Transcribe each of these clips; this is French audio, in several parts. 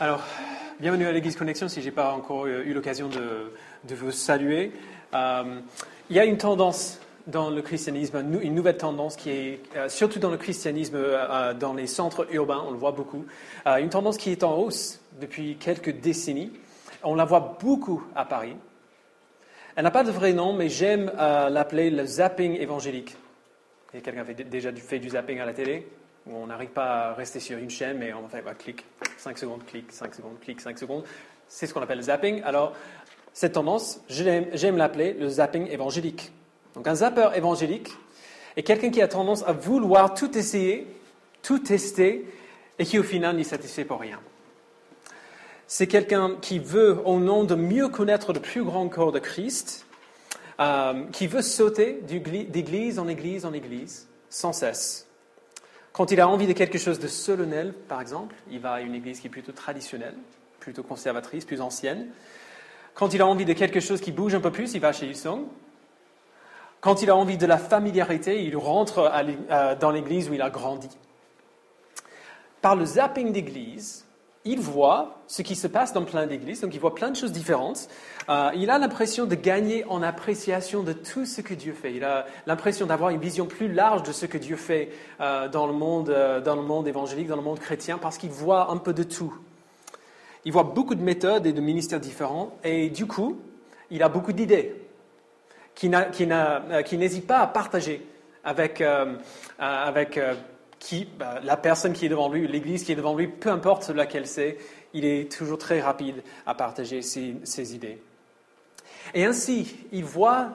Alors, bienvenue à l'Église Connexion, si je n'ai pas encore eu l'occasion de vous saluer. Il y a une tendance dans le christianisme, une nouvelle tendance qui est, surtout dans le christianisme, dans les centres urbains, on le voit beaucoup, une tendance qui est en hausse depuis quelques décennies. On la voit beaucoup à Paris. Elle n'a pas de vrai nom, mais j'aime l'appeler le zapping évangélique. Et quelqu'un a déjà fait du zapping à la télé, où on n'arrive pas à rester sur une chaîne, mais on fait clic, 5 secondes, clic, 5 secondes, clic, 5 secondes. C'est ce qu'on appelle le zapping. Alors, cette tendance, j'aime l'appeler le zapping évangélique. Donc, un zapper évangélique est quelqu'un qui a tendance à vouloir tout essayer, tout tester, et qui au final n'est satisfait pour rien. C'est quelqu'un qui veut, au nom de mieux connaître le plus grand corps de Christ, qui veut sauter d'église en église en église, sans cesse. Quand il a envie de quelque chose de solennel, par exemple, il va à une église qui est plutôt traditionnelle, plutôt conservatrice, plus ancienne. Quand il a envie de quelque chose qui bouge un peu plus, il va chez Hillsong. Quand il a envie de la familiarité, il rentre dans l'église où il a grandi. Par le zapping d'église, il voit ce qui se passe dans plein d'églises, donc il voit plein de choses différentes. Il a l'impression de gagner en appréciation de tout ce que Dieu fait. Il a l'impression d'avoir une vision plus large de ce que Dieu fait dans le monde évangélique, dans le monde chrétien, parce qu'il voit un peu de tout. Il voit beaucoup de méthodes et de ministères différents, et du coup, il a beaucoup d'idées qu'il n'hésite pas à partager avec la personne qui est devant lui, l'église qui est devant lui, peu importe laquelle c'est, il est toujours très rapide à partager ses idées. Et ainsi, il voit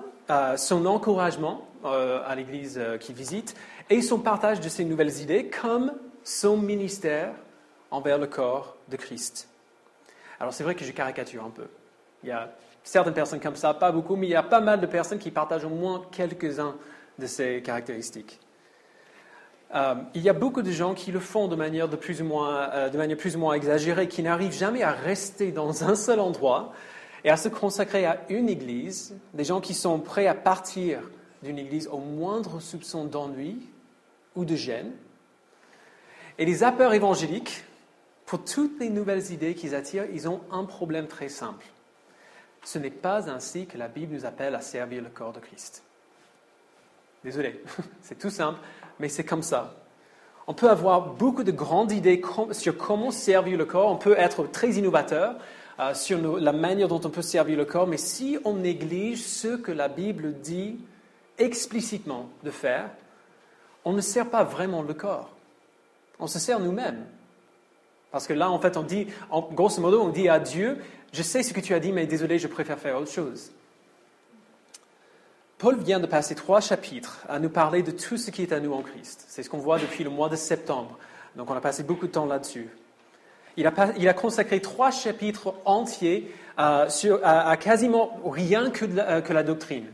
son encouragement à l'église qu'il visite et son partage de ses nouvelles idées comme son ministère envers le corps de Christ. Alors c'est vrai que je caricature un peu. Il y a certaines personnes comme ça, pas beaucoup, mais il y a pas mal de personnes qui partagent au moins quelques-uns de ces caractéristiques. Il y a beaucoup de gens qui le font de manière plus ou moins exagérée, qui n'arrivent jamais à rester dans un seul endroit et à se consacrer à une église, des gens qui sont prêts à partir d'une église au moindre soupçon d'ennui ou de gêne. Et les zappeurs évangéliques, pour toutes les nouvelles idées qu'ils attirent, ils ont un problème très simple. Ce n'est pas ainsi que la Bible nous appelle à servir le corps de Christ. Désolé, c'est tout simple, mais c'est comme ça. On peut avoir beaucoup de grandes idées sur comment servir le corps, on peut être très innovateur sur la manière dont on peut servir le corps, mais si on néglige ce que la Bible dit explicitement de faire, on ne sert pas vraiment le corps. On se sert nous-mêmes. Parce que là, en fait, grosso modo, on dit à Dieu, je sais ce que tu as dit, mais désolé, je préfère faire autre chose. Paul vient de passer 3 chapitres à nous parler de tout ce qui est à nous en Christ. C'est ce qu'on voit depuis le mois de septembre. Donc, on a passé beaucoup de temps là-dessus. Il a consacré 3 chapitres entiers à quasiment rien que la doctrine.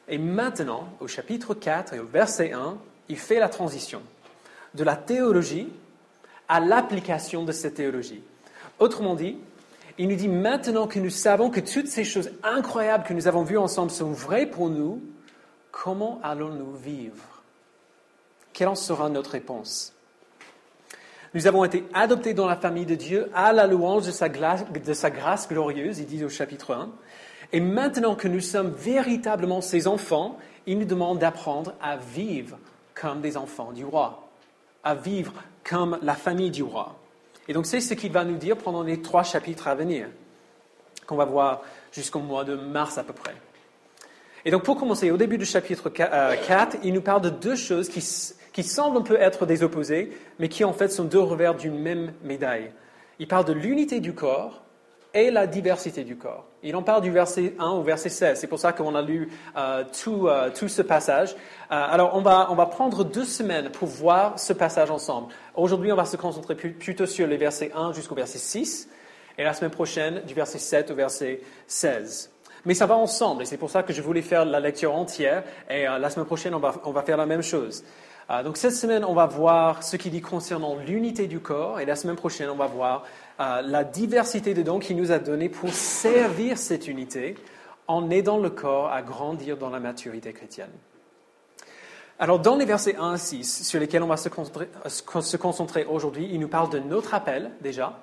Et maintenant, au chapitre 4 et au verset 1, il fait la transition de la théologie à l'application de cette théologie. Autrement dit, il nous dit maintenant que nous savons que toutes ces choses incroyables que nous avons vues ensemble sont vraies pour nous, comment allons-nous vivre? Quelle en sera notre réponse? Nous avons été adoptés dans la famille de Dieu à la louange de sa grâce glorieuse, il dit au chapitre 1. Et maintenant que nous sommes véritablement ses enfants, il nous demande d'apprendre à vivre comme des enfants du roi, à vivre comme la famille du roi. Et donc, c'est ce qu'il va nous dire pendant les 3 chapitres à venir, qu'on va voir jusqu'au mois de mars à peu près. Et donc, pour commencer, au début du chapitre 4, il nous parle de 2 choses qui semblent un peu être des opposés, mais qui en fait sont 2 revers d'une même médaille. Il parle de l'unité du corps et la diversité du corps. Il en parle du verset 1 au verset 16. C'est pour ça qu'on a lu tout ce passage. Alors, on va prendre 2 semaines pour voir ce passage ensemble. Aujourd'hui, on va se concentrer plutôt sur les versets 1 jusqu'au verset 6. Et la semaine prochaine, du verset 7 au verset 16. Mais ça va ensemble. Et c'est pour ça que je voulais faire la lecture entière. Et la semaine prochaine, on va faire la même chose. Donc, cette semaine, on va voir ce qu'il dit concernant l'unité du corps. Et la semaine prochaine, on va voir la diversité de dons qu'il nous a donnés pour servir cette unité en aidant le corps à grandir dans la maturité chrétienne. Alors, dans les versets 1 à 6, sur lesquels on va se concentrer aujourd'hui, il nous parle de notre appel, déjà,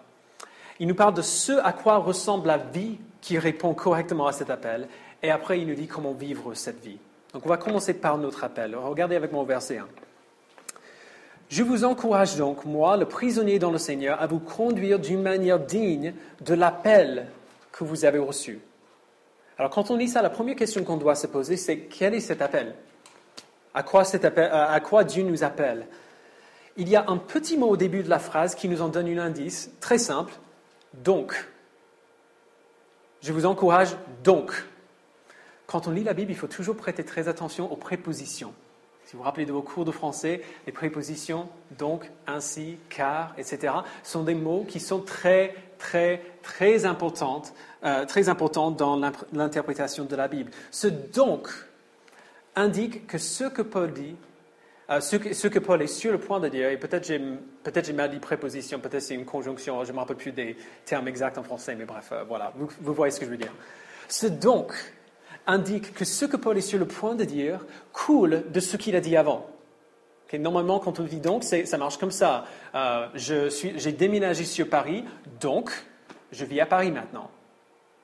Il nous parle de ce à quoi ressemble la vie qui répond correctement à cet appel. Et après, il nous dit comment vivre cette vie. Donc, on va commencer par notre appel. Regardez avec moi au verset 1. Je vous encourage donc, moi, le prisonnier dans le Seigneur, à vous conduire d'une manière digne de l'appel que vous avez reçu. Alors, quand on lit ça, la première question qu'on doit se poser, c'est quel est cet appel ? À quoi Dieu nous appelle ? Il y a un petit mot au début de la phrase qui nous en donne un indice très simple. Donc. Je vous encourage donc. Quand on lit la Bible, il faut toujours prêter très attention aux prépositions. Si vous vous rappelez de vos cours de français, les prépositions donc, ainsi, car, etc. sont des mots qui sont très, très, très importants dans l'interprétation de la Bible. Ce donc indique que ce que Paul dit, ce que Paul est sur le point de dire, et peut-être j'ai mal dit préposition, peut-être c'est une conjonction, je ne me rappelle plus des termes exacts en français, mais bref, voilà, vous voyez ce que je veux dire. Ce donc indique que ce que Paul est sur le point de dire coule de ce qu'il a dit avant. Okay, normalement, quand on dit donc, ça marche comme ça. J'ai déménagé sur Paris, donc je vis à Paris maintenant.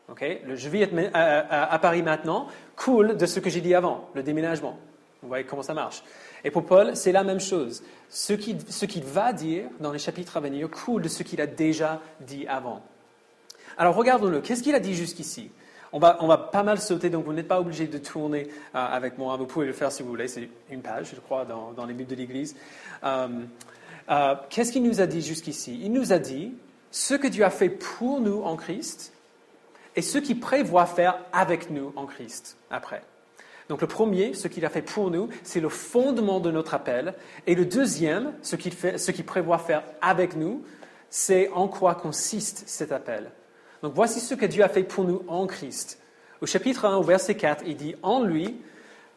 Okay? Le je vis à Paris maintenant coule de ce que j'ai dit avant, le déménagement. Vous voyez comment ça marche. Et pour Paul, c'est la même chose. Ce qu'il va dire dans les chapitres à venir coule de ce qu'il a déjà dit avant. Alors regardons-le. Qu'est-ce qu'il a dit jusqu'ici ? On va pas mal sauter, donc vous n'êtes pas obligé de tourner avec moi. Vous pouvez le faire si vous voulez. C'est une page, je crois, dans les Bibles de l'Église. Qu'est-ce qu'il nous a dit jusqu'ici ? Il nous a dit ce que Dieu a fait pour nous en Christ et ce qu'il prévoit faire avec nous en Christ après. Donc le premier, ce qu'il a fait pour nous, c'est le fondement de notre appel. Et le deuxième, ce qu'il prévoit faire avec nous, c'est en quoi consiste cet appel. Donc voici ce que Dieu a fait pour nous en Christ. Au chapitre 1, au verset 4, il dit « En lui,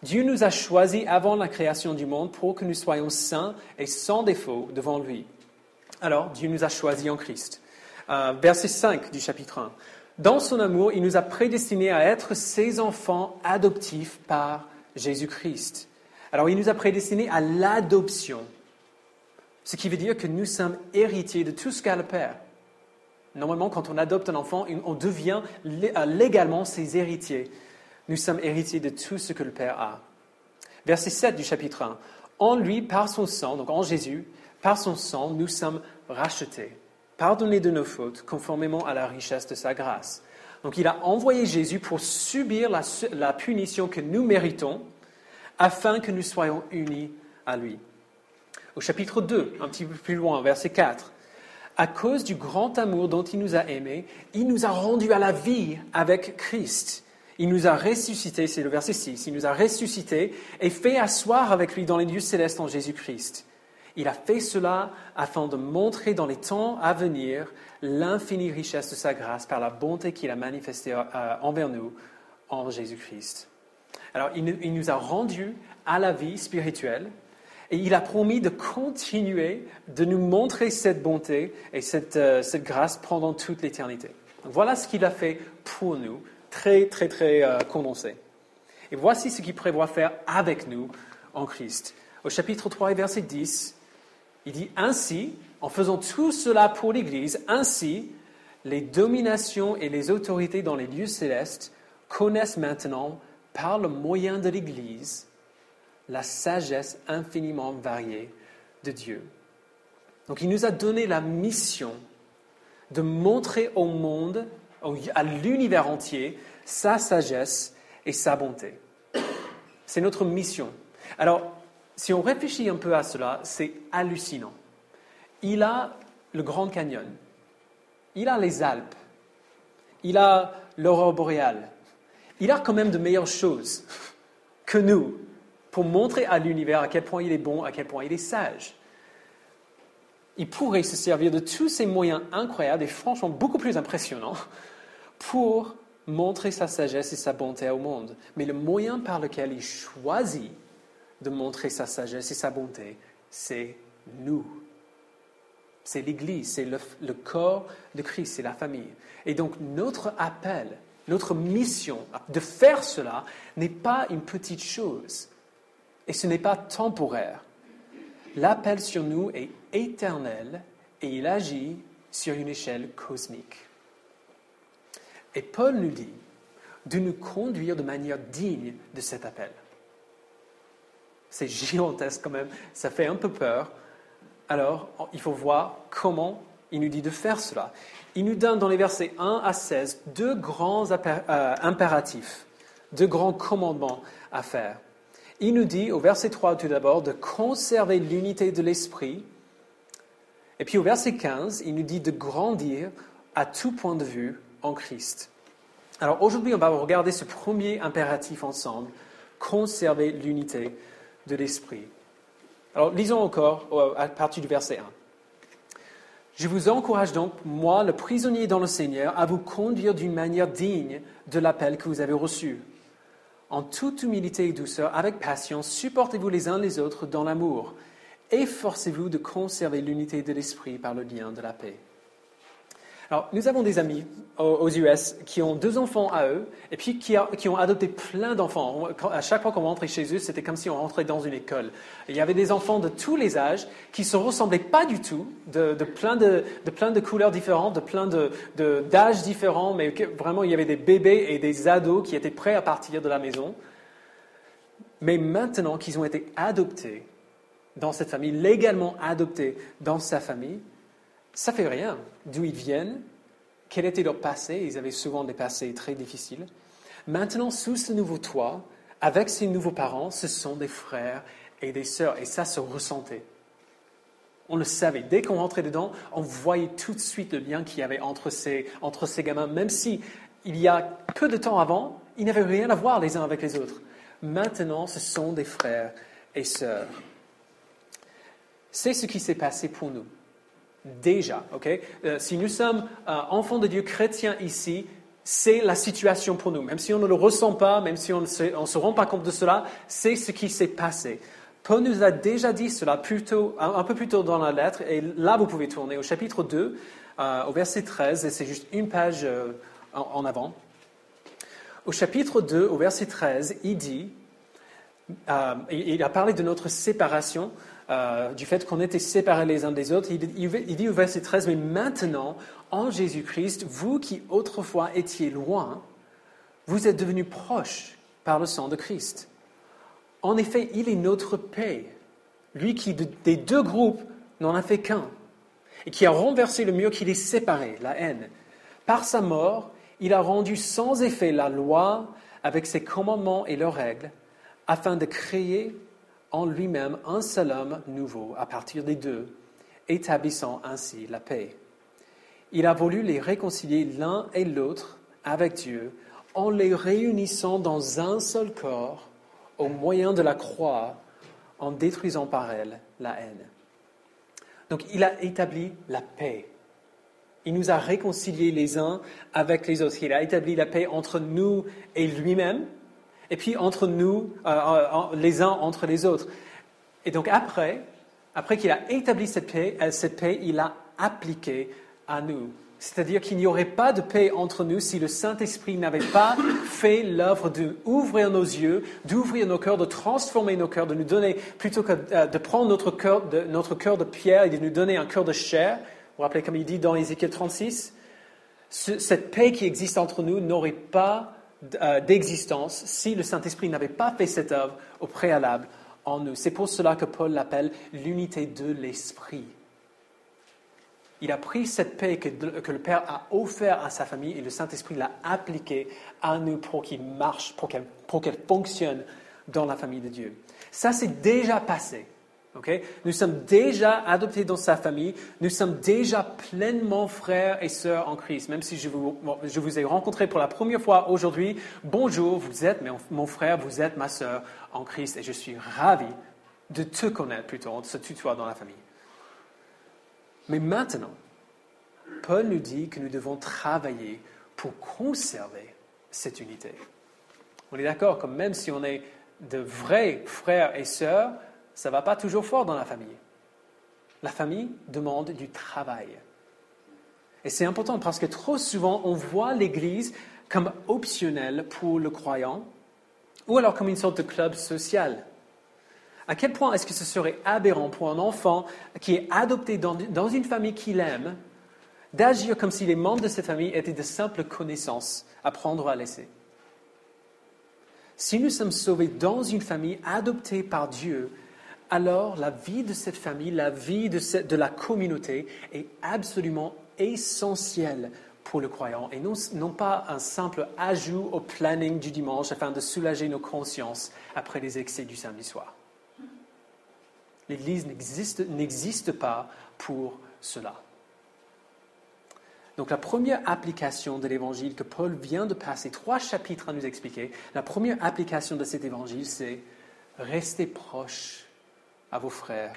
Dieu nous a choisis avant la création du monde pour que nous soyons saints et sans défaut devant lui. » Alors, Dieu nous a choisis en Christ. Verset 5 du chapitre 1. Dans son amour, il nous a prédestinés à être ses enfants adoptifs par Jésus-Christ. Alors, il nous a prédestinés à l'adoption, ce qui veut dire que nous sommes héritiers de tout ce qu'a le Père. Normalement, quand on adopte un enfant, on devient légalement ses héritiers. Nous sommes héritiers de tout ce que le Père a. Verset 7 du chapitre 1. En lui, par son sang, donc en Jésus, par son sang, nous sommes rachetés, pardonnés de nos fautes, conformément à la richesse de sa grâce. Donc il a envoyé Jésus pour subir la punition que nous méritons, afin que nous soyons unis à lui. Au chapitre 2, un petit peu plus loin, verset 4. À cause du grand amour dont il nous a aimés, il nous a rendus à la vie avec Christ. Il nous a ressuscités, c'est le verset 6, il nous a ressuscités et fait asseoir avec lui dans les lieux célestes en Jésus-Christ. Il a fait cela afin de montrer dans les temps à venir l'infinie richesse de sa grâce par la bonté qu'il a manifestée envers nous en Jésus-Christ. Alors, il nous a rendus à la vie spirituelle et il a promis de continuer de nous montrer cette bonté et cette grâce pendant toute l'éternité. Donc, voilà ce qu'il a fait pour nous, très, très, très condensé. Et voici ce qu'il prévoit faire avec nous en Christ. Au chapitre 3 et verset 10, il dit « Ainsi, en faisant tout cela pour l'Église, ainsi, les dominations et les autorités dans les lieux célestes connaissent maintenant, par le moyen de l'Église, la sagesse infiniment variée de Dieu. » Donc il nous a donné la mission de montrer au monde, à l'univers entier, sa sagesse et sa bonté. C'est notre mission. Alors, si on réfléchit un peu à cela, c'est hallucinant. Il a le Grand Canyon, il a les Alpes, il a l'aurore boréale, il a quand même de meilleures choses que nous pour montrer à l'univers à quel point il est bon, à quel point il est sage. Il pourrait se servir de tous ces moyens incroyables et franchement beaucoup plus impressionnants pour montrer sa sagesse et sa bonté au monde. Mais le moyen par lequel il choisit de montrer sa sagesse et sa bonté, c'est nous. C'est l'Église, c'est le corps de Christ, c'est la famille. Et donc notre appel, notre mission de faire cela n'est pas une petite chose. Et ce n'est pas temporaire. L'appel sur nous est éternel et il agit sur une échelle cosmique. Et Paul nous dit de nous conduire de manière digne de cet appel. C'est gigantesque quand même, ça fait un peu peur. Alors, il faut voir comment il nous dit de faire cela. Il nous donne dans les versets 1 à 16 deux grands impératifs, deux grands commandements à faire. Il nous dit au verset 3 tout d'abord de conserver l'unité de l'esprit. Et puis au verset 15, il nous dit de grandir à tout point de vue en Christ. Alors aujourd'hui, on va regarder ce premier impératif ensemble, conserver l'unité de l'esprit. Alors lisons encore à partir du verset 1. Je vous encourage donc, moi, le prisonnier dans le Seigneur, à vous conduire d'une manière digne de l'appel que vous avez reçu. En toute humilité et douceur, avec patience, supportez-vous les uns les autres dans l'amour. Efforcez-vous de conserver l'unité de l'esprit par le lien de la paix. Alors, nous avons des amis aux US qui ont 2 enfants à eux et puis qui ont adopté plein d'enfants. À chaque fois qu'on rentrait chez eux, c'était comme si on rentrait dans une école. Et il y avait des enfants de tous les âges qui ne se ressemblaient pas du tout, de plein de couleurs différentes, de plein d'âges différents, mais vraiment il y avait des bébés et des ados qui étaient prêts à partir de la maison. Mais maintenant qu'ils ont été adoptés dans cette famille, légalement adoptés dans sa famille, ça ne fait rien d'où ils viennent, quel était leur passé. Ils avaient souvent des passés très difficiles. Maintenant, sous ce nouveau toit, avec ces nouveaux parents, ce sont des frères et des sœurs. Et ça se ressentait. On le savait. Dès qu'on rentrait dedans, on voyait tout de suite le lien qu'il y avait entre ces gamins. Même si, il y a peu de temps avant, ils n'avaient rien à voir les uns avec les autres. Maintenant, ce sont des frères et sœurs. C'est ce qui s'est passé pour nous. Déjà, ok? Si nous sommes enfants de Dieu chrétiens ici, c'est la situation pour nous. Même si on ne le ressent pas, même si on ne se rend pas compte de cela, c'est ce qui s'est passé. Paul nous a déjà dit cela un peu plus tôt dans la lettre, et là vous pouvez tourner au chapitre 2, au verset 13, et c'est juste une page en avant. Au chapitre 2, au verset 13, il dit, il a parlé de notre séparation, du fait qu'on était séparés les uns des autres. Il dit au verset 13, « Mais maintenant, en Jésus-Christ, vous qui autrefois étiez loin, vous êtes devenus proches par le sang de Christ. En effet, il est notre paix, lui qui des 2 groupes n'en a fait qu'un, et qui a renversé le mur qui les séparait, la haine. Par sa mort, il a rendu sans effet la loi avec ses commandements et leurs règles, afin de créer en lui-même un seul homme nouveau à partir des 2, établissant ainsi la paix. Il a voulu les réconcilier l'un et l'autre avec Dieu en les réunissant dans un seul corps au moyen de la croix, en détruisant par elle la haine. » Donc il a établi la paix. Il nous a réconciliés les uns avec les autres. Il a établi la paix entre nous et lui-même, et puis entre nous, les uns entre les autres. Et donc après qu'il a établi cette paix, il l'a appliquée à nous. C'est-à-dire qu'il n'y aurait pas de paix entre nous si le Saint-Esprit n'avait pas fait l'œuvre d'ouvrir nos yeux, d'ouvrir nos cœurs, de transformer nos cœurs, de nous donner, plutôt que de prendre notre cœur de pierre et de nous donner un cœur de chair. Vous vous rappelez comme il dit dans Ézéchiel 36, cette paix qui existe entre nous n'aurait pas d'existence si le Saint-Esprit n'avait pas fait cette œuvre au préalable en nous. C'est pour cela que Paul l'appelle l'unité de l'esprit. Il a pris cette paix que le Père a offert à sa famille et le Saint-Esprit l'a appliquée à nous pour qu'il marche, pour qu'elle fonctionne dans la famille de Dieu. Ça, c'est déjà passé. Okay? Nous sommes déjà adoptés dans sa famille. Nous sommes déjà pleinement frères et sœurs en Christ. Même si je vous ai rencontré pour la première fois aujourd'hui, bonjour, vous êtes mon frère, vous êtes ma sœur en Christ. Et je suis ravi de te connaître plutôt, on se tutoie dans la famille. Mais maintenant, Paul nous dit que nous devons travailler pour conserver cette unité. On est d'accord que même si on est de vrais frères et sœurs, ça ne va pas toujours fort dans la famille. La famille demande du travail. Et c'est important parce que trop souvent, on voit l'Église comme optionnelle pour le croyant ou alors comme une sorte de club social. À quel point est-ce que ce serait aberrant pour un enfant qui est adopté dans une famille qu'il aime d'agir comme si les membres de cette famille étaient de simples connaissances à prendre ou à laisser. Si nous sommes sauvés dans une famille adoptée par Dieu, alors la vie de cette famille, la vie de la communauté est absolument essentielle pour le croyant et non pas un simple ajout au planning du dimanche afin de soulager nos consciences après les excès du samedi soir. L'Église n'existe pas pour cela. Donc la première application de l'Évangile que Paul vient de passer 3 chapitres à nous expliquer, la première application de cet Évangile, c'est restez proches à vos frères,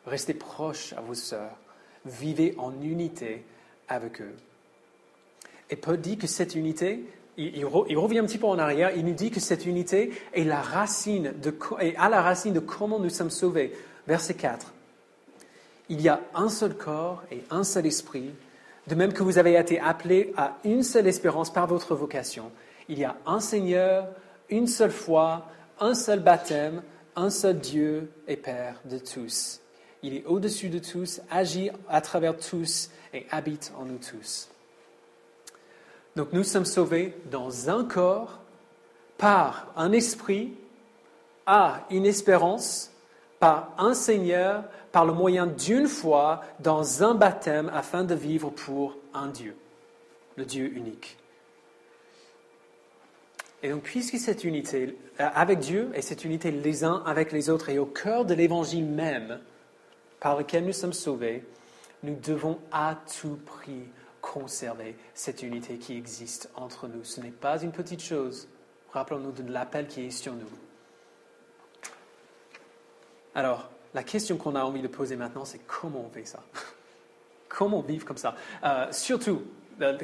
restez proches à vos sœurs, vivez en unité avec eux. Et Paul dit que cette unité, il revient un petit peu en arrière, il nous dit que cette unité est à la racine de comment nous sommes sauvés. Verset 4. Il y a un seul corps et un seul esprit, de même que vous avez été appelés à une seule espérance par votre vocation. Il y a un Seigneur, une seule foi, un seul baptême, un seul Dieu et Père de tous. Il est au-dessus de tous, agit à travers tous et habite en nous tous. Donc nous sommes sauvés dans un corps, par un esprit, à une espérance, par un Seigneur, par le moyen d'une foi, dans un baptême, afin de vivre pour un Dieu, le Dieu unique. Et donc, puisque cette unité avec Dieu et cette unité les uns avec les autres est au cœur de l'Évangile même par lequel nous sommes sauvés, nous devons à tout prix conserver cette unité qui existe entre nous. Ce n'est pas une petite chose. Rappelons-nous de l'appel qui est sur nous. Alors, la question qu'on a envie de poser maintenant, c'est comment on fait ça? Comment vivre comme ça? Surtout,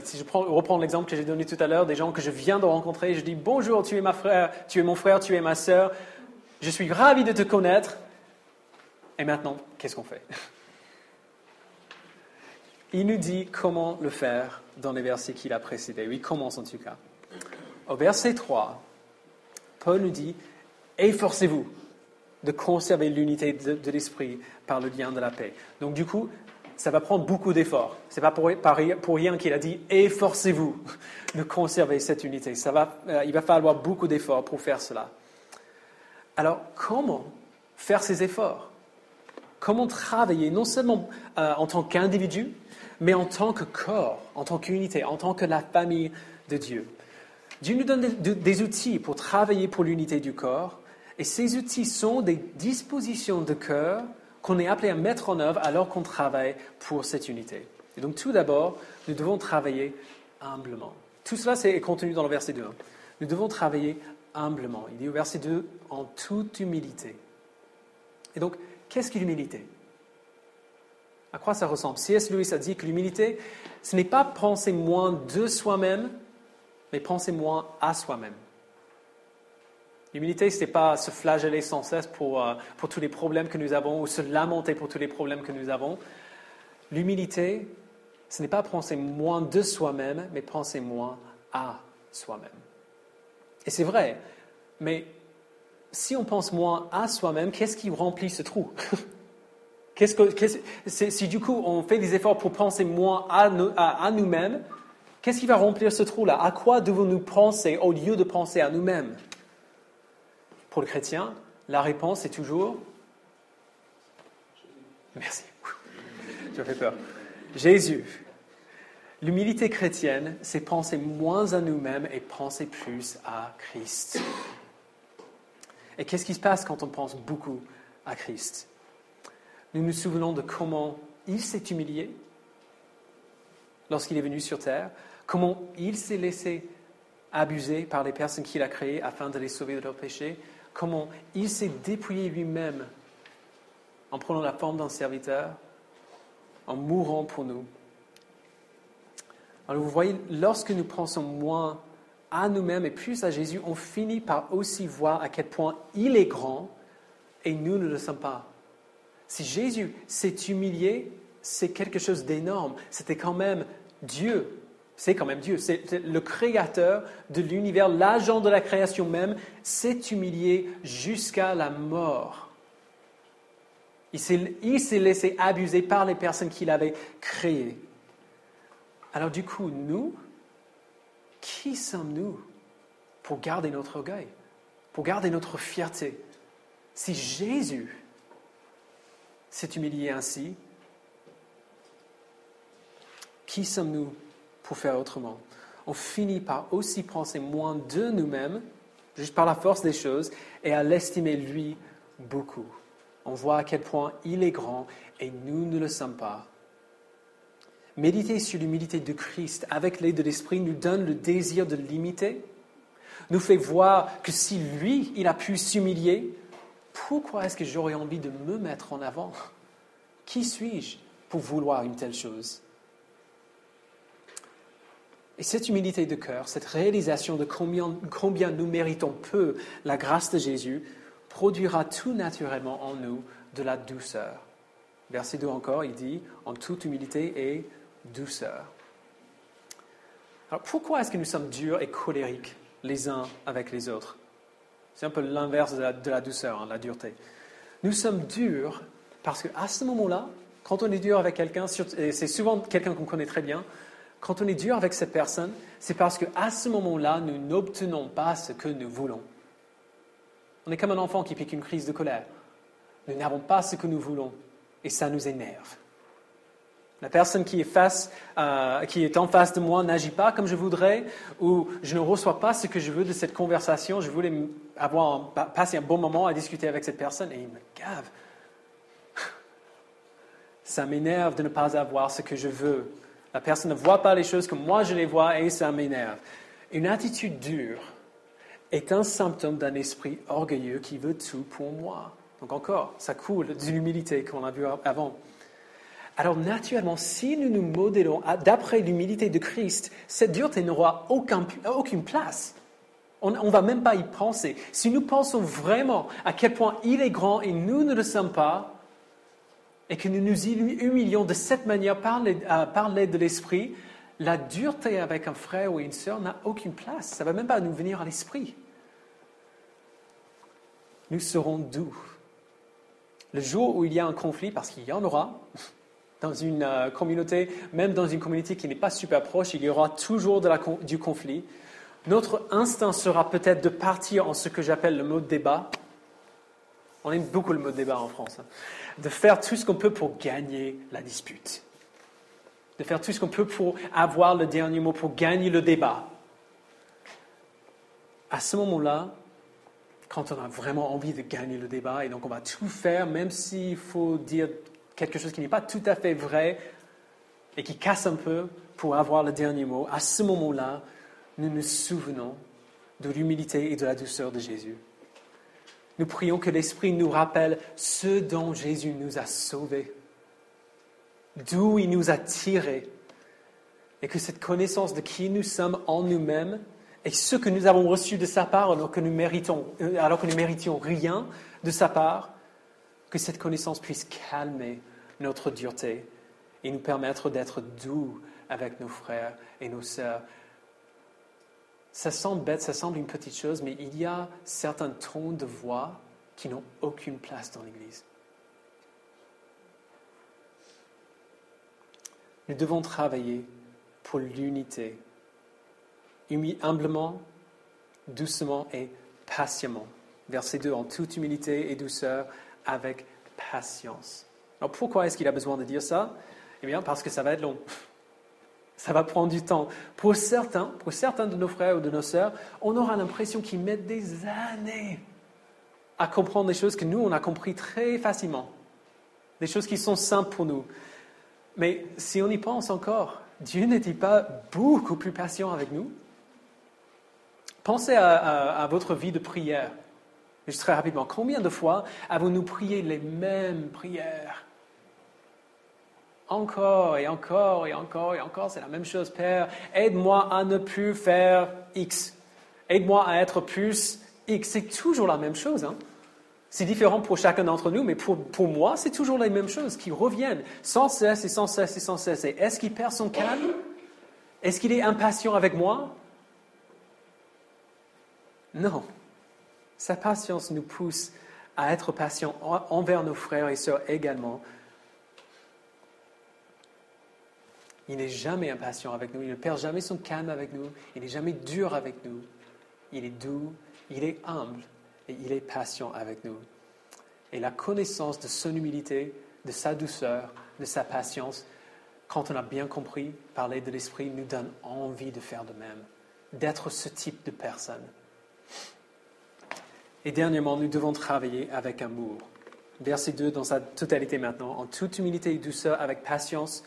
si je reprends l'exemple que j'ai donné tout à l'heure, des gens que je viens de rencontrer, je dis « Bonjour, tu es mon frère, tu es ma sœur, je suis ravi de te connaître. » Et maintenant, qu'est-ce qu'on fait? Il nous dit comment le faire dans les versets qu'il a précédés. Il commence en tout cas. Au verset 3, Paul nous dit « Efforcez-vous de conserver l'unité de l'esprit par le lien de la paix. » Donc du coup, ça va prendre beaucoup d'efforts. Ce n'est pas pour rien qu'il a dit « Efforcez-vous de conserver cette unité. » Il va falloir beaucoup d'efforts pour faire cela. Alors, comment faire ces efforts? Comment travailler, non seulement en tant qu'individu, mais en tant que corps, en tant qu'unité, en tant que la famille de Dieu. Dieu nous donne des outils pour travailler pour l'unité du corps, et ces outils sont des dispositions de cœur qu'on est appelé à mettre en œuvre alors qu'on travaille pour cette unité. Et donc tout d'abord, nous devons travailler humblement. Tout cela c'est contenu dans le verset 2. Nous devons travailler humblement. Il dit au verset 2, en toute humilité. Et donc, qu'est-ce que l'humilité? À quoi ça ressemble? C.S. Lewis a dit que l'humilité, ce n'est pas penser moins de soi-même, mais penser moins à soi-même. L'humilité, ce n'est pas se flageller sans cesse pour tous les problèmes que nous avons ou se lamenter pour tous les problèmes que nous avons. L'humilité, ce n'est pas penser moins de soi-même, mais penser moins à soi-même. Et c'est vrai, mais si on pense moins à soi-même, qu'est-ce qui remplit ce trou? Si du coup on fait des efforts pour penser moins à nous-mêmes, qu'est-ce qui va remplir ce trou-là? À quoi devons-nous penser au lieu de penser à nous-mêmes? Pour le chrétien, la réponse est toujours... Merci. Tu m'as fait peur. Jésus. L'humilité chrétienne, c'est penser moins à nous-mêmes et penser plus à Christ. Et qu'est-ce qui se passe quand on pense beaucoup à Christ? Nous nous souvenons de comment il s'est humilié lorsqu'il est venu sur terre, comment il s'est laissé abuser par les personnes qu'il a créées afin de les sauver de leurs péchés, comment il s'est dépouillé lui-même en prenant la forme d'un serviteur, en mourant pour nous. Alors vous voyez, lorsque nous pensons moins à nous-mêmes et plus à Jésus, on finit par aussi voir à quel point il est grand et nous ne le sommes pas. Si Jésus s'est humilié, c'est quelque chose d'énorme. C'était quand même Dieu. C'est quand même Dieu. C'est le créateur de l'univers, l'agent de la création même, s'est humilié jusqu'à la mort. Il s'est laissé abuser par les personnes qu'il avait créées. Alors du coup, nous, qui sommes-nous pour garder notre orgueil, pour garder notre fierté? Si Jésus s'est humilié ainsi, qui sommes-nous pour faire autrement? On finit par aussi penser moins de nous-mêmes, juste par la force des choses, et à l'estimer lui beaucoup. On voit à quel point il est grand et nous ne le sommes pas. Méditer sur l'humilité de Christ avec l'aide de l'Esprit nous donne le désir de l'imiter, nous fait voir que si lui, il a pu s'humilier, pourquoi est-ce que j'aurais envie de me mettre en avant? Qui suis-je pour vouloir une telle chose? Et cette humilité de cœur, cette réalisation de combien nous méritons peu la grâce de Jésus, produira tout naturellement en nous de la douceur. Verset 2 encore, il dit « en toute humilité et douceur ». Alors pourquoi est-ce que nous sommes durs et colériques les uns avec les autres? C'est un peu l'inverse de la douceur, la dureté. Nous sommes durs parce qu'à ce moment-là, quand on est dur avec quelqu'un, et c'est souvent quelqu'un qu'on connaît très bien, quand on est dur avec cette personne, c'est parce qu'à ce moment-là, nous n'obtenons pas ce que nous voulons. On est comme un enfant qui pique une crise de colère. Nous n'avons pas ce que nous voulons et ça nous énerve. La personne qui est en face de moi n'agit pas comme je voudrais ou je ne reçois pas ce que je veux de cette conversation. Je voulais passer un bon moment à discuter avec cette personne et il me gave. Ça m'énerve de ne pas avoir ce que je veux. La personne ne voit pas les choses comme moi je les vois et ça m'énerve. Une attitude dure est un symptôme d'un esprit orgueilleux qui veut tout pour moi. Donc encore, ça coule de l'humilité qu'on a vu avant. Alors naturellement, si nous nous modélons d'après l'humilité de Christ, cette dureté n'aura aucune place. On ne va même pas y penser. Si nous pensons vraiment à quel point il est grand et nous ne le sommes pas, et que nous nous humilions de cette manière par l'aide de l'Esprit, la dureté avec un frère ou une sœur n'a aucune place. Ça ne va même pas nous venir à l'esprit. Nous serons doux. Le jour où il y a un conflit, parce qu'il y en aura, dans une communauté, même dans une communauté qui n'est pas super proche, il y aura toujours du conflit. Notre instinct sera peut-être de partir en ce que j'appelle le mode débat. On aime beaucoup le mode débat en France. De faire tout ce qu'on peut pour gagner la dispute. De faire tout ce qu'on peut pour avoir le dernier mot, pour gagner le débat. À ce moment-là, quand on a vraiment envie de gagner le débat, et donc on va tout faire, même s'il faut dire quelque chose qui n'est pas tout à fait vrai et qui casse un peu pour avoir le dernier mot, à ce moment-là, nous nous souvenons de l'humilité et de la douceur de Jésus. Nous prions que l'Esprit nous rappelle ce dont Jésus nous a sauvés, d'où il nous a tirés, et que cette connaissance de qui nous sommes en nous-mêmes et ce que nous avons reçu de sa part alors que nous méritions rien de sa part, que cette connaissance puisse calmer notre dureté et nous permettre d'être doux avec nos frères et nos sœurs. Ça semble bête, ça semble une petite chose, mais il y a certains tons de voix qui n'ont aucune place dans l'Église. Nous devons travailler pour l'unité, humblement, doucement et patiemment. Verset 2, en toute humilité et douceur, avec patience. Alors pourquoi est-ce qu'il a besoin de dire ça? Eh bien, parce que ça va être long. Ça va prendre du temps. Pour certains de nos frères ou de nos sœurs, on aura l'impression qu'ils mettent des années à comprendre des choses que nous, on a compris très facilement. Des choses qui sont simples pour nous. Mais si on y pense encore, Dieu n'est-il pas beaucoup plus patient avec nous? Pensez à votre vie de prière. Juste très rapidement, combien de fois avons-nous prié les mêmes prières? Encore et encore et encore et encore, c'est la même chose. Père, aide-moi à ne plus faire X. Aide-moi à être plus X. C'est toujours la même chose. Hein? C'est différent pour chacun d'entre nous, mais pour moi, c'est toujours les mêmes choses qui reviennent sans cesse et sans cesse et sans cesse. Et est-ce qu'il perd son calme? Est-ce qu'il est impatient avec moi? Non. Sa patience nous pousse à être patients envers nos frères et sœurs également. Il n'est jamais impatient avec nous, il ne perd jamais son calme avec nous, il n'est jamais dur avec nous. Il est doux, il est humble et il est patient avec nous. Et la connaissance de son humilité, de sa douceur, de sa patience, quand on a bien compris parler de l'Esprit, nous donne envie de faire de même, d'être ce type de personne. Et dernièrement, nous devons travailler avec amour. Verset 2 dans sa totalité maintenant. En toute humilité et douceur, avec patience,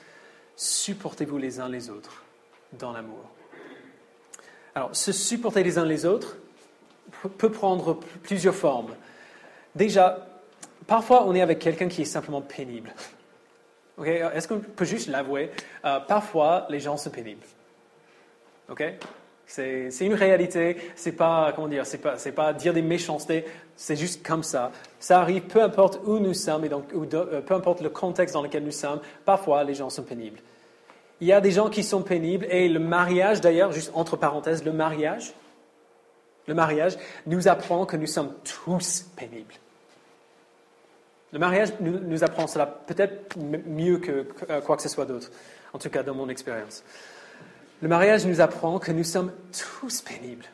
supportez-vous les uns les autres dans l'amour. Alors, se supporter les uns les autres peut prendre plusieurs formes. Déjà, parfois, on est avec quelqu'un qui est simplement pénible. Okay? Est-ce qu'on peut juste l'avouer? Parfois, les gens sont pénibles. Okay? C'est une réalité. C'est pas pas dire des méchancetés. C'est juste comme ça. Ça arrive, peu importe où nous sommes et donc peu importe le contexte dans lequel nous sommes. Parfois, les gens sont pénibles. Il y a des gens qui sont pénibles et le mariage, d'ailleurs, juste entre parenthèses, le mariage nous apprend que nous sommes tous pénibles. Le mariage nous apprend cela peut-être mieux que quoi que ce soit d'autre, en tout cas dans mon expérience. Le mariage nous apprend que nous sommes tous pénibles,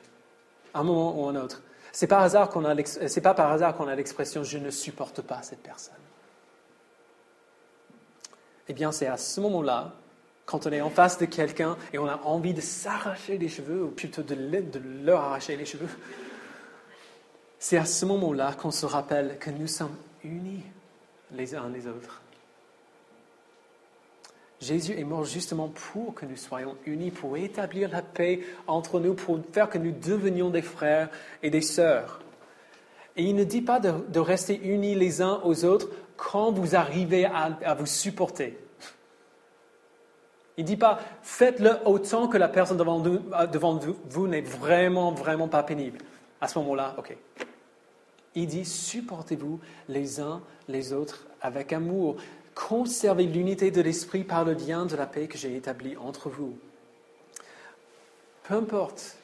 à un moment ou à un autre. C'est pas par hasard qu'on a l'expression « je ne supporte pas cette personne ». Eh bien, c'est à ce moment-là, quand on est en face de quelqu'un et on a envie de s'arracher les cheveux, ou plutôt de leur arracher les cheveux, c'est à ce moment-là qu'on se rappelle que nous sommes unis les uns les autres. Jésus est mort justement pour que nous soyons unis, pour établir la paix entre nous, pour faire que nous devenions des frères et des sœurs. Et il ne dit pas de rester unis les uns aux autres quand vous arrivez à vous supporter. Il ne dit pas « faites-le autant que la personne devant vous n'est vraiment, vraiment pas pénible ». À ce moment-là, OK. Il dit « supportez-vous les uns les autres avec amour ». Conservez l'unité de l'esprit par le lien de la paix que j'ai établi entre vous. Peu importe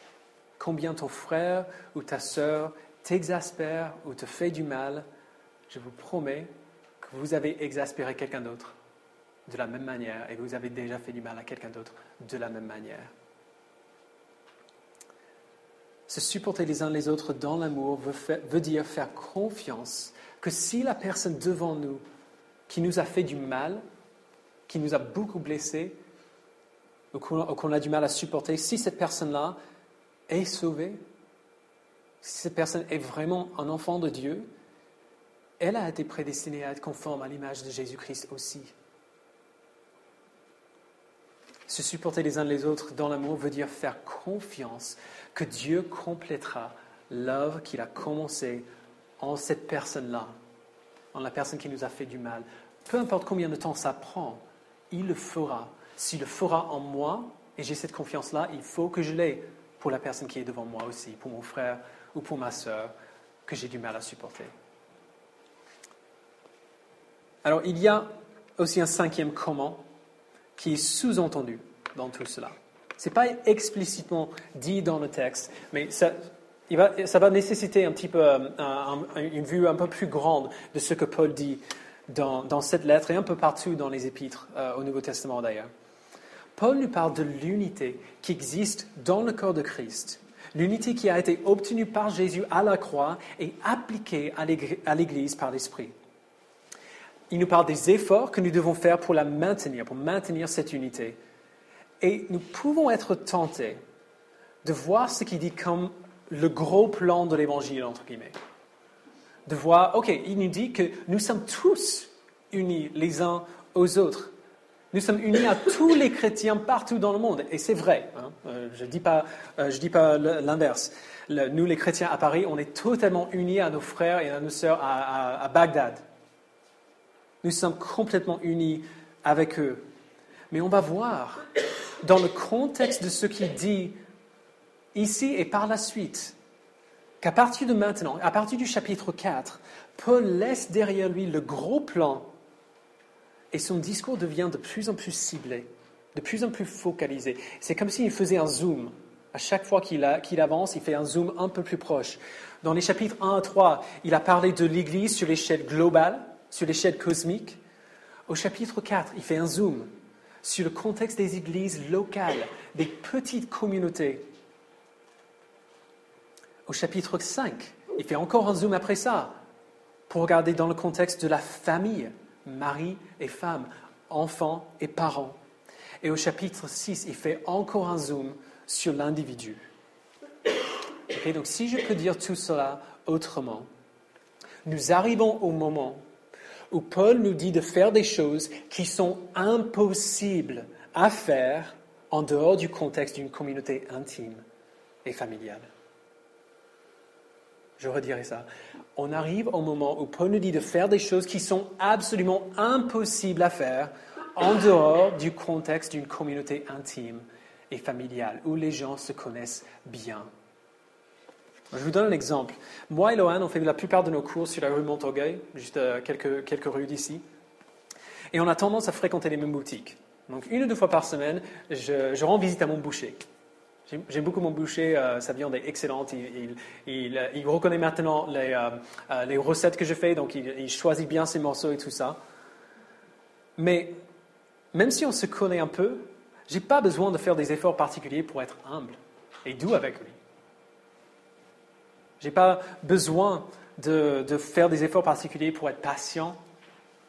combien ton frère ou ta sœur t'exaspère ou te fait du mal, je vous promets que vous avez exaspéré quelqu'un d'autre de la même manière et vous avez déjà fait du mal à quelqu'un d'autre de la même manière. Se supporter les uns les autres dans l'amour veut dire faire confiance que si la personne devant nous qui nous a fait du mal, qui nous a beaucoup blessés, ou qu'on a du mal à supporter, si cette personne-là est sauvée, si cette personne est vraiment un enfant de Dieu, elle a été prédestinée à être conforme à l'image de Jésus-Christ aussi. Se supporter les uns les autres dans l'amour veut dire faire confiance que Dieu complétera l'œuvre qu'il a commencée en cette personne-là, en la personne qui nous a fait du mal. Peu importe combien de temps ça prend, il le fera. S'il le fera en moi, et j'ai cette confiance-là, il faut que je l'ai pour la personne qui est devant moi aussi, pour mon frère ou pour ma sœur, que j'ai du mal à supporter. Alors, il y a aussi un cinquième comment qui est sous-entendu dans tout cela. Ce n'est pas explicitement dit dans le texte, mais ça va nécessiter un petit peu une vue un peu plus grande de ce que Paul dit dans cette lettre et un peu partout dans les épîtres au Nouveau Testament d'ailleurs. Paul nous parle de l'unité qui existe dans le corps de Christ, l'unité qui a été obtenue par Jésus à la croix et appliquée à l'Église par l'Esprit. Il nous parle des efforts que nous devons faire pour maintenir cette unité. Et nous pouvons être tentés de voir ce qu'il dit comme le gros plan de l'Évangile, entre guillemets. De voir, OK, il nous dit que nous sommes tous unis les uns aux autres. Nous sommes unis à tous les chrétiens partout dans le monde. Et c'est vrai, hein. Je dis pas l'inverse. Nous, les chrétiens à Paris, on est totalement unis à nos frères et à nos sœurs à Bagdad. Nous sommes complètement unis avec eux. Mais on va voir, dans le contexte de ce qu'il dit ici et par la suite, qu'à partir de maintenant, à partir du chapitre 4, Paul laisse derrière lui le gros plan et son discours devient de plus en plus ciblé, de plus en plus focalisé. C'est comme s'il faisait un zoom. À chaque fois qu'il avance, il fait un zoom un peu plus proche. Dans les chapitres 1 à 3, il a parlé de l'Église sur l'échelle globale, sur l'échelle cosmique. Au chapitre 4, il fait un zoom sur le contexte des églises locales, des petites communautés. Au chapitre 5, il fait encore un zoom après ça, pour regarder dans le contexte de la famille, mari et femme, enfants et parents. Et au chapitre 6, il fait encore un zoom sur l'individu. Okay, donc si je peux dire tout cela autrement, nous arrivons au moment où Paul nous dit de faire des choses qui sont impossibles à faire en dehors du contexte d'une communauté intime et familiale. Je redirai ça. On arrive au moment où Paul nous dit de faire des choses qui sont absolument impossibles à faire en dehors du contexte d'une communauté intime et familiale, où les gens se connaissent bien. Je vous donne un exemple. Moi et Lohan, on fait la plupart de nos cours sur la rue Montorgueil, juste quelques rues d'ici. Et on a tendance à fréquenter les mêmes boutiques. Donc, 1 ou 2 fois par semaine, je rends visite à mon boucher. J'aime beaucoup mon boucher, sa viande est excellente. Il reconnaît maintenant les recettes que je fais, donc il choisit bien ses morceaux et tout ça. Mais même si on se connaît un peu, je n'ai pas besoin de faire des efforts particuliers pour être humble et doux avec lui. Je n'ai pas besoin de faire des efforts particuliers pour être patient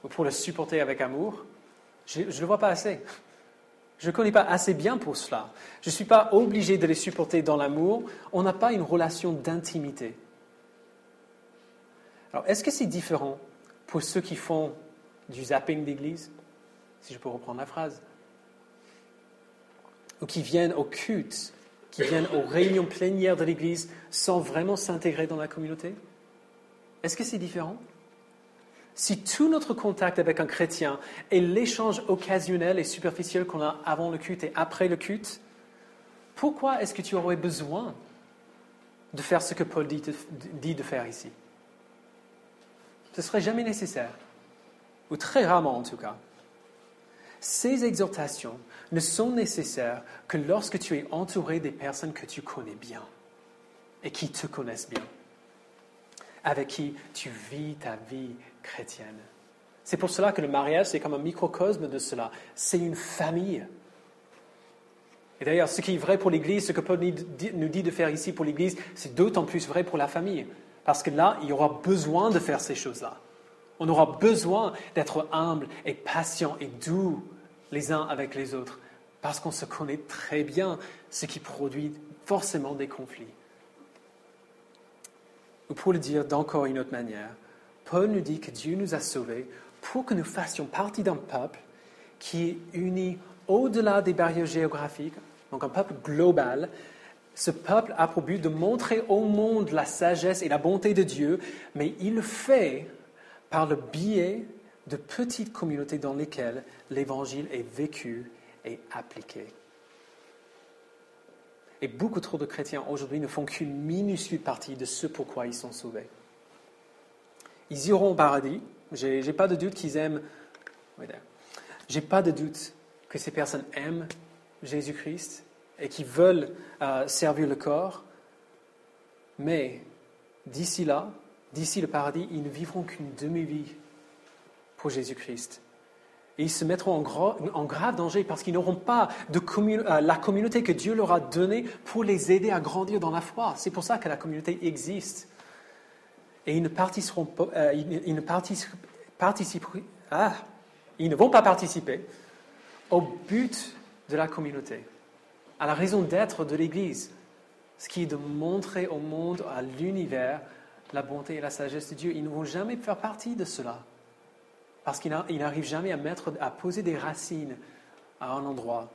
ou pour le supporter avec amour. Je ne le vois pas assez. Je ne connais pas assez bien pour cela. Je ne suis pas obligé de les supporter dans l'amour. On n'a pas une relation d'intimité. Alors, est-ce que c'est différent pour ceux qui font du zapping d'église, si je peux reprendre la phrase, ou qui viennent au culte, qui viennent aux réunions plénières de l'église sans vraiment s'intégrer dans la communauté? Est-ce que c'est différent? Si tout notre contact avec un chrétien est l'échange occasionnel et superficiel qu'on a avant le culte et après le culte, pourquoi est-ce que tu aurais besoin de faire ce que Paul dit de faire ici? Ce ne serait jamais nécessaire, ou très rarement en tout cas. Ces exhortations ne sont nécessaires que lorsque tu es entouré des personnes que tu connais bien et qui te connaissent bien, avec qui tu vis ta vie chrétienne. C'est pour cela que le mariage, c'est comme un microcosme de cela. C'est une famille. Et d'ailleurs, ce qui est vrai pour l'Église, ce que Paul nous dit de faire ici pour l'Église, c'est d'autant plus vrai pour la famille. Parce que là, il y aura besoin de faire ces choses-là. On aura besoin d'être humble et patient et doux les uns avec les autres. Parce qu'on se connaît très bien, ce qui produit forcément des conflits. Ou pour le dire d'encore une autre manière, Paul nous dit que Dieu nous a sauvés pour que nous fassions partie d'un peuple qui est uni au-delà des barrières géographiques, donc un peuple global. Ce peuple a pour but de montrer au monde la sagesse et la bonté de Dieu, mais il le fait par le biais de petites communautés dans lesquelles l'Évangile est vécu et appliqué. Et beaucoup trop de chrétiens aujourd'hui ne font qu'une minuscule partie de ce pourquoi ils sont sauvés. Ils iront au paradis. J'ai pas de doute qu'ils aiment. J'ai pas de doute que ces personnes aiment Jésus-Christ et qu'ils veulent servir le corps. Mais d'ici là, d'ici le paradis, ils ne vivront qu'une demi-vie pour Jésus-Christ. Et ils se mettront en grave danger parce qu'ils n'auront pas la communauté que Dieu leur a donnée pour les aider à grandir dans la foi. C'est pour ça que la communauté existe. Et ils ne vont pas participer au but de la communauté, à la raison d'être de l'Église, ce qui est de montrer au monde, à l'univers, la bonté et la sagesse de Dieu. Ils ne vont jamais faire partie de cela. Parce qu'ils n'arrivent jamais à poser des racines à un endroit.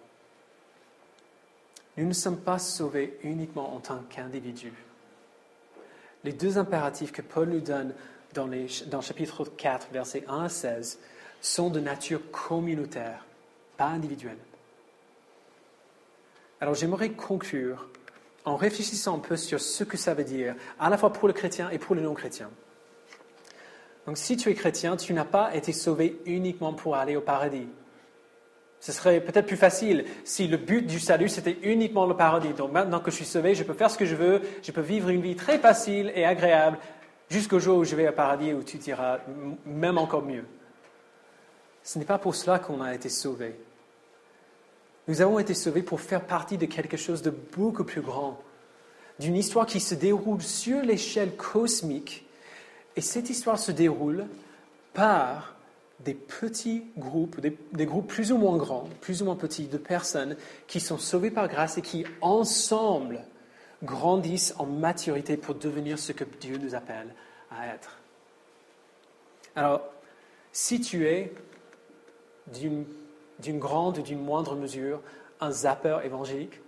Nous ne sommes pas sauvés uniquement en tant qu'individus. Les 2 impératifs que Paul nous donne dans chapitre 4, versets 1 à 16, sont de nature communautaire, pas individuelle. Alors j'aimerais conclure en réfléchissant un peu sur ce que ça veut dire, à la fois pour le chrétien et pour le non-chrétien. Donc si tu es chrétien, tu n'as pas été sauvé uniquement pour aller au paradis. Ce serait peut-être plus facile si le but du salut, c'était uniquement le paradis. Donc maintenant que je suis sauvé, je peux faire ce que je veux, je peux vivre une vie très facile et agréable jusqu'au jour où je vais au paradis où tu diras même encore mieux. Ce n'est pas pour cela qu'on a été sauvé. Nous avons été sauvés pour faire partie de quelque chose de beaucoup plus grand, d'une histoire qui se déroule sur l'échelle cosmique. Et cette histoire se déroule par des petits groupes, des groupes plus ou moins grands, plus ou moins petits, de personnes qui sont sauvées par grâce et qui, ensemble, grandissent en maturité pour devenir ce que Dieu nous appelle à être. Alors, si tu es d'une grande ou d'une moindre mesure un zappeur évangélique,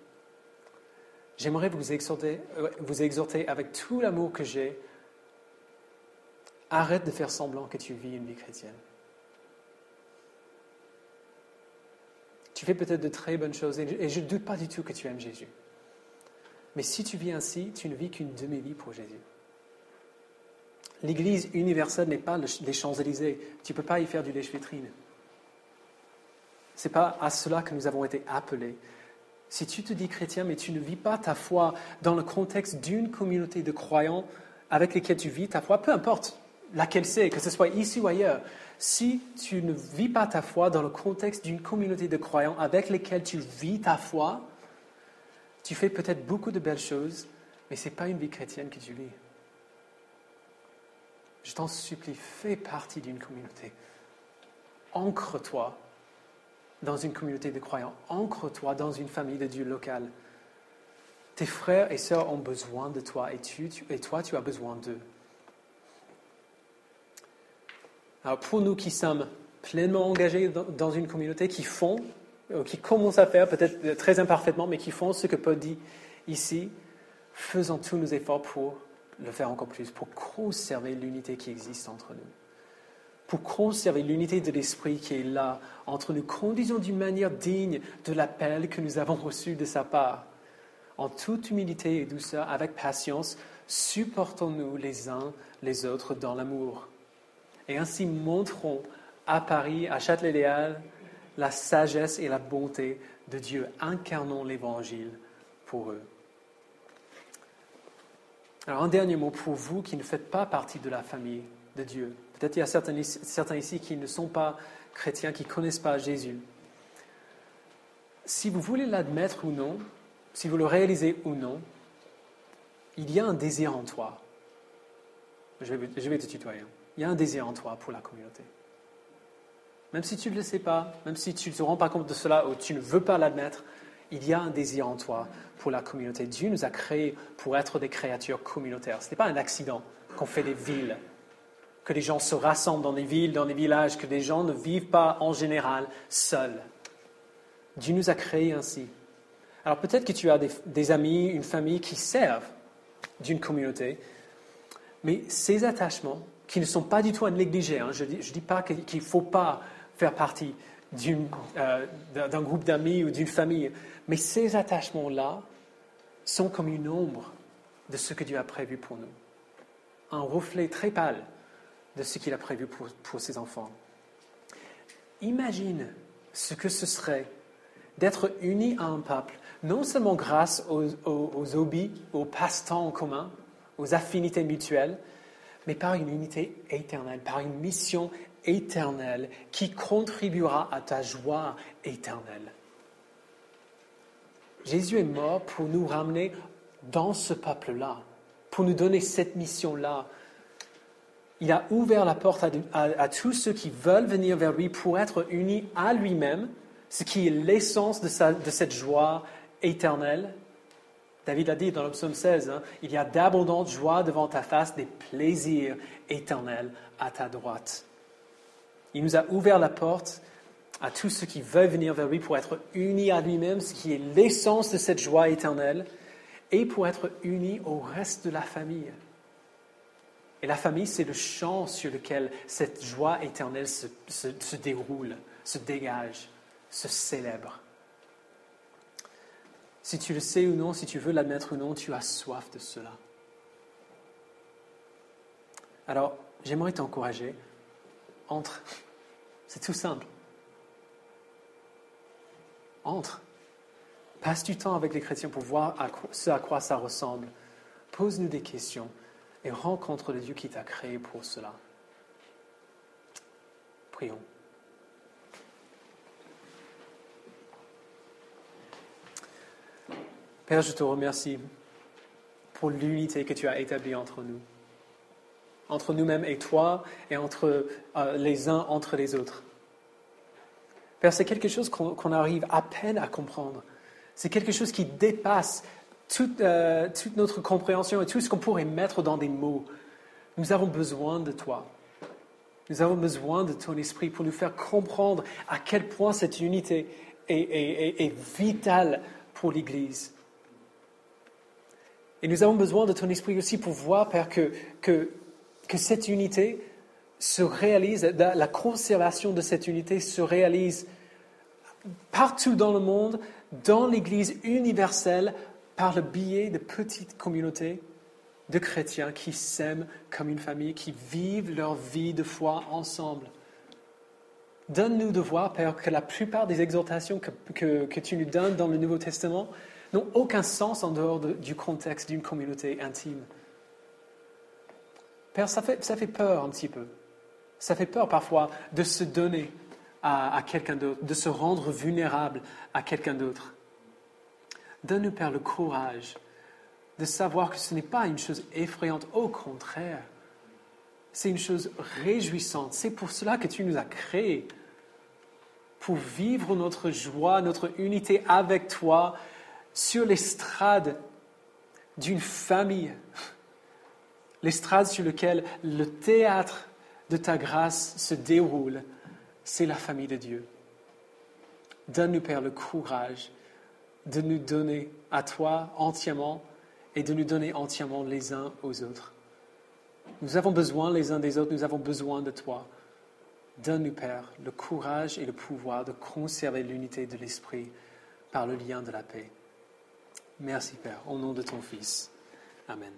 j'aimerais vous exhorter avec tout l'amour que j'ai. Arrête de faire semblant que tu vis une vie chrétienne. Tu fais peut-être de très bonnes choses et je ne doute pas du tout que tu aimes Jésus. Mais si tu vis ainsi, tu ne vis qu'une demi-vie pour Jésus. L'Église universelle n'est pas les Champs-Élysées. Tu ne peux pas y faire du lèche-vitrine. Ce n'est pas à cela que nous avons été appelés. Si tu te dis chrétien, mais tu ne vis pas ta foi dans le contexte d'une communauté de croyants avec lesquels tu vis ta foi, peu importe laquelle c'est, que ce soit ici ou ailleurs, si tu ne vis pas ta foi dans le contexte d'une communauté de croyants avec lesquels tu vis ta foi, tu fais peut-être beaucoup de belles choses, mais ce n'est pas une vie chrétienne que tu vis. Je t'en supplie, fais partie d'une communauté. Ancre-toi dans une communauté de croyants. Ancre-toi dans une famille de Dieu locale. Tes frères et sœurs ont besoin de toi et toi, tu as besoin d'eux. Alors pour nous qui sommes pleinement engagés dans une communauté qui commencent à faire, peut-être très imparfaitement, mais qui font ce que Paul dit ici, faisons tous nos efforts pour le faire encore plus, pour conserver l'unité qui existe entre nous. Pour conserver l'unité de l'esprit qui est là entre nous. Conduisons d'une manière digne de l'appel que nous avons reçu de sa part. En toute humilité et douceur, avec patience, supportons-nous les uns les autres dans l'amour. Et ainsi montrons à Paris, à Châtelet-Léal, la sagesse et la bonté de Dieu. Incarnons l'Évangile pour eux. Alors un dernier mot pour vous qui ne faites pas partie de la famille de Dieu. Peut-être il y a certains ici qui ne sont pas chrétiens, qui ne connaissent pas Jésus. Si vous voulez l'admettre ou non, si vous le réalisez ou non, il y a un désir en toi. Je vais te tutoyer. Il y a un désir en toi pour la communauté. Même si tu ne le sais pas, même si tu ne te rends pas compte de cela ou tu ne veux pas l'admettre, il y a un désir en toi pour la communauté. Dieu nous a créés pour être des créatures communautaires. Ce n'est pas un accident qu'on fait des villes, que les gens se rassemblent dans des villes, dans des villages, que les gens ne vivent pas en général seuls. Dieu nous a créés ainsi. Alors peut-être que tu as des amis, une famille qui servent d'une communauté, mais ces attachements, qui ne sont pas du tout à négliger, je ne dis pas qu'il ne faut pas faire partie d'un groupe d'amis ou d'une famille, mais ces attachements-là sont comme une ombre de ce que Dieu a prévu pour nous. Un reflet très pâle de ce qu'il a prévu pour ses enfants. Imagine ce que ce serait d'être unis à un peuple, non seulement grâce aux hobbies, aux passe-temps en commun, aux affinités mutuelles, mais par une unité éternelle, par une mission éternelle qui contribuera à ta joie éternelle. Jésus est mort pour nous ramener dans ce peuple-là, pour nous donner cette mission-là. Il a ouvert la porte à tous ceux qui veulent venir vers lui pour être unis à lui-même, ce qui est l'essence de cette joie éternelle. David a dit dans le psaume 16, il y a d'abondantes joies devant ta face, des plaisirs éternels à ta droite. Il nous a ouvert la porte à tous ceux qui veulent venir vers lui pour être unis à lui-même, ce qui est l'essence de cette joie éternelle, et pour être unis au reste de la famille. Et la famille, c'est le champ sur lequel cette joie éternelle se déroule, se dégage, se célèbre. Si tu le sais ou non, si tu veux l'admettre ou non, tu as soif de cela. Alors, j'aimerais t'encourager. Entre. C'est tout simple. Entre. Passe du temps avec les chrétiens pour voir ce à quoi ça ressemble. Pose-nous des questions et rencontre le Dieu qui t'a créé pour cela. Prions. Père, je te remercie pour l'unité que tu as établie entre nous-mêmes et toi, et entre les uns entre les autres. Père, c'est quelque chose qu'on arrive à peine à comprendre. C'est quelque chose qui dépasse toute notre compréhension et tout ce qu'on pourrait mettre dans des mots. Nous avons besoin de toi. Nous avons besoin de ton esprit pour nous faire comprendre à quel point cette unité est vitale pour l'Église. Et nous avons besoin de ton esprit aussi pour voir, Père, que cette unité se réalise, la conservation de cette unité se réalise partout dans le monde, dans l'Église universelle, par le biais de petites communautés de chrétiens qui s'aiment comme une famille, qui vivent leur vie de foi ensemble. Donne-nous de voir, Père, que la plupart des exhortations que tu nous donnes dans le Nouveau Testament n'ont aucun sens en dehors du contexte d'une communauté intime. Père, ça fait peur un petit peu. Ça fait peur parfois de se donner à quelqu'un d'autre, de se rendre vulnérable à quelqu'un d'autre. Donne-nous, Père, le courage de savoir que ce n'est pas une chose effrayante, au contraire. C'est une chose réjouissante. C'est pour cela que tu nous as créés, pour vivre notre joie, notre unité avec toi sur l'estrade d'une famille, l'estrade sur laquelle le théâtre de ta grâce se déroule. C'est la famille de Dieu. Donne-nous, Père, le courage de nous donner à toi entièrement et de nous donner entièrement les uns aux autres. Nous avons besoin les uns des autres, nous avons besoin de toi. Donne-nous, Père, le courage et le pouvoir de conserver l'unité de l'Esprit par le lien de la paix. Merci, Père, au nom de ton Fils. Amen.